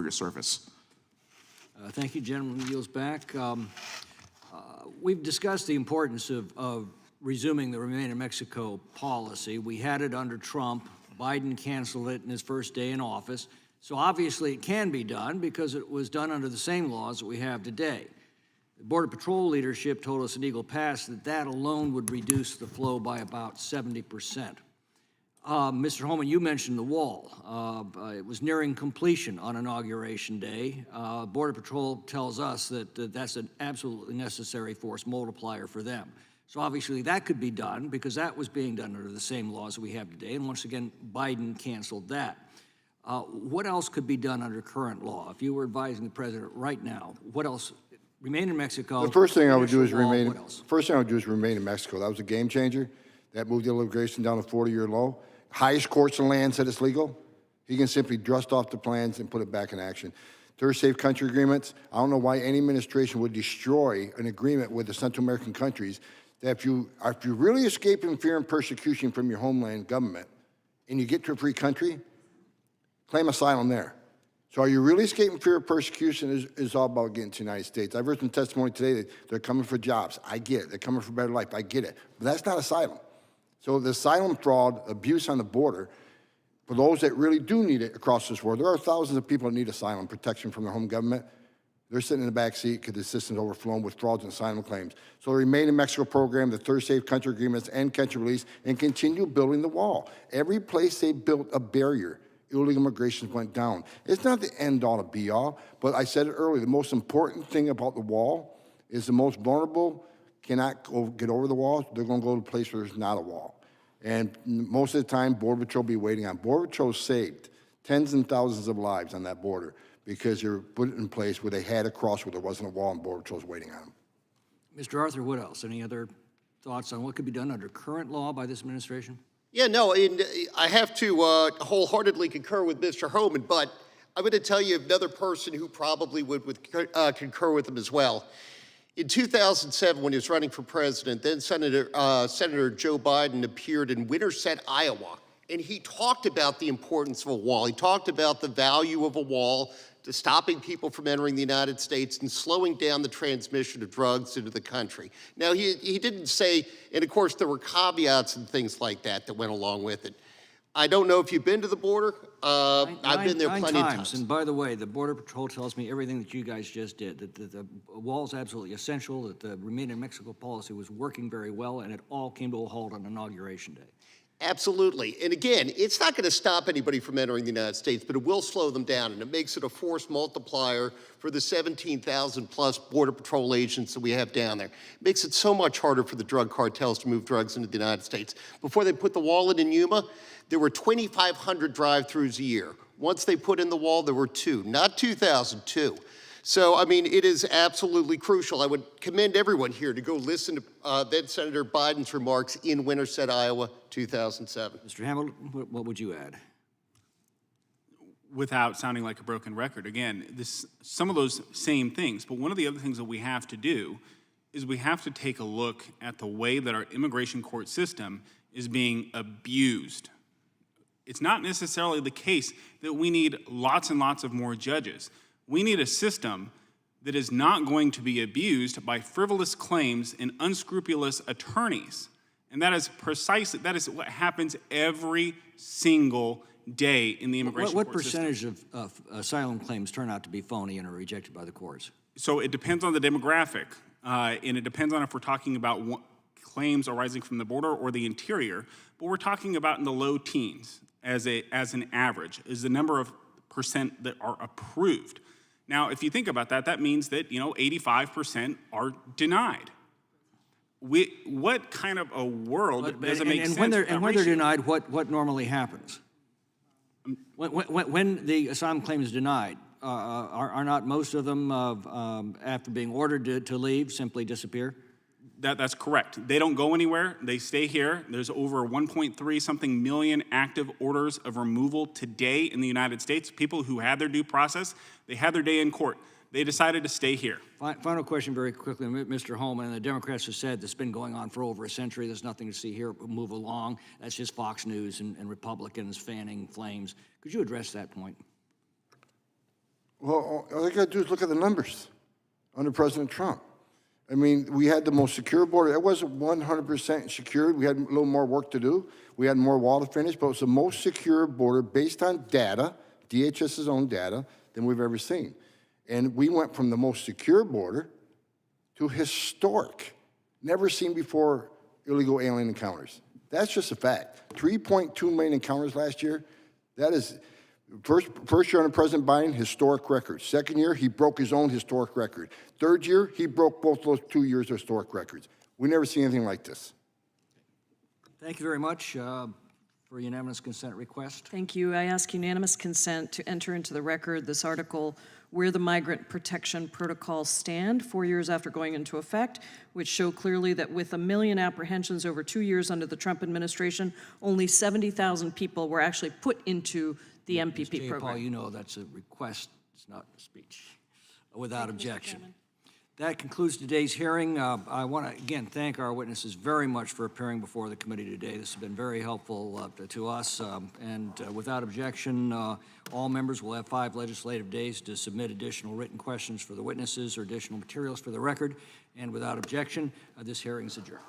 for your service. Thank you, gentleman. Yields back. We've discussed the importance of resuming the Remain in Mexico policy. We had it under Trump. Biden canceled it in his first day in office. So obviously it can be done because it was done under the same laws that we have today. The Border Patrol leadership told us in Eagle Pass that that alone would reduce the flow by about 70%. Mr. Holman, you mentioned the wall. It was nearing completion on Inauguration Day. Border Patrol tells us that that's an absolutely necessary force multiplier for them. So obviously that could be done because that was being done under the same laws we have today. And once again, Biden canceled that. What else could be done under current law? If you were advising the president right now, what else? Remain in Mexico. The first thing I would do is remain. What else? First thing I would do is remain in Mexico. That was a game changer. That moved the immigration down to 40-year low. Highest courts in the land said it's legal. He can simply dust off the plans and put it back in action. Third safe country agreements. I don't know why any administration would destroy an agreement with the Central American countries that if you really escaping fear and persecution from your homeland government and you get to a free country, claim asylum there. So are you really escaping fear of persecution is all about getting to the United States. I've heard some testimony today that they're coming for jobs. I get it. They're coming for a better life. I get it. But that's not asylum. So the asylum fraud, abuse on the border, for those that really do need it across this world, there are thousands of people that need asylum protection from their home government. They're sitting in the back seat because the system's overflowing with frauds and asylum claims. So the Remain in Mexico program, the third safe country agreements, and catch and release, and continue building the wall. Every place they built a barrier, illegal immigration went down. It's not the end all to be all, but I said it earlier, the most important thing about the wall is the most vulnerable cannot get over the wall. They're going to go to a place where there's not a wall. And most of the time, Border Patrol will be waiting on. Border Patrol saved tens and thousands of lives on that border because they were put in place where they had a cross where there wasn't a wall and Border Patrol was waiting on them. Mr. Arthur, what else? Any other thoughts on what could be done under current law by this administration? Yeah, no, and I have to wholeheartedly concur with Mr. Homan, but I'm going to tell you another person who probably would concur with him as well. In 2007, when he was running for president, then Senator Joe Biden appeared in Winterset, Iowa, and he talked about the importance of a wall. He talked about the value of a wall to stopping people from entering the United States and slowing down the transmission of drugs into the country. Now, he didn't say, and of course there were caveats and things like that that went along with it. I don't know if you've been to the border. I've been there plenty of times. And by the way, the Border Patrol tells me everything that you guys just did, that the wall is absolutely essential, that the Remain in Mexico policy was working very well, and it all came to a halt on Inauguration Day. Absolutely. And again, it's not going to stop anybody from entering the United States, but it will slow them down, and it makes it a force multiplier for the 17,000 plus Border Patrol agents that we have down there. It makes it so much harder for the drug cartels to move drugs into the United States. Before they put the wall in Yuma, there were 2,500 drive-throughs a year. Once they put in the wall, there were 2, not 2,000, 2. So, I mean, it is absolutely crucial. I would commend everyone here to go listen to then Senator Biden's remarks in Winterset, Iowa, 2007. Mr. Hamilton, what would you add? Without sounding like a broken record, again, some of those same things, but one of the other things that we have to do is we have to take a look at the way that our immigration court system is being abused. It's not necessarily the case that we need lots and lots of more judges. We need a system that is not going to be abused by frivolous claims and unscrupulous attorneys. And that is what happens every single day in the immigration court system. What percentage of asylum claims turn out to be phony and are rejected by the courts? So it depends on the demographic, and it depends on if we're talking about claims arising from the border or the interior, but we're talking about in the low teens as an average, is the number of percent that are approved. Now, if you think about that, that means that 85% are denied. What kind of a world does it make sense? And when they're denied, what normally happens? When the asylum claim is denied, are not most of them, after being ordered to leave, simply disappear? That's correct. They don't go anywhere. They stay here. There's over 1.3 something million active orders of removal today in the United States. People who had their due process, they had their day in court. They decided to stay here. Final question very quickly, Mr. Holman. The Democrats have said this has been going on for over a century. There's nothing to see here. Move along. That's just Fox News and Republicans fanning flames. Could you address that point? Well, all you gotta do is look at the numbers under President Trump. I mean, we had the most secure border. It wasn't 100% secured. We had a little more work to do. We had more wall to finish, but it was the most secure border based on data, DHS's own data, than we've ever seen. And we went from the most secure border to historic, never seen before illegal alien encounters. That's just a fact. 3.2 million encounters last year. That is, first year under President Biden, historic record. Second year, he broke his own historic record. Third year, he broke both those 2 years' historic records. We never see anything like this. Thank you very much for unanimous consent request. Thank you. I ask unanimous consent to enter into the record this article, where the migrant protection protocols stand 4 years after going into effect, which show clearly that with 1 million apprehensions over 2 years under the Trump administration, only 70,000 people were actually put into the MPP J. program. Paul, you know that's a request, it's not a speech, without objection. That concludes today's hearing. I want to, again, thank our witnesses very much for appearing before the committee today. This has been very helpful to us. And without objection, all members will have 5 legislative days to submit additional written questions for the witnesses or additional materials for the record. And without objection, this hearing is adjourned.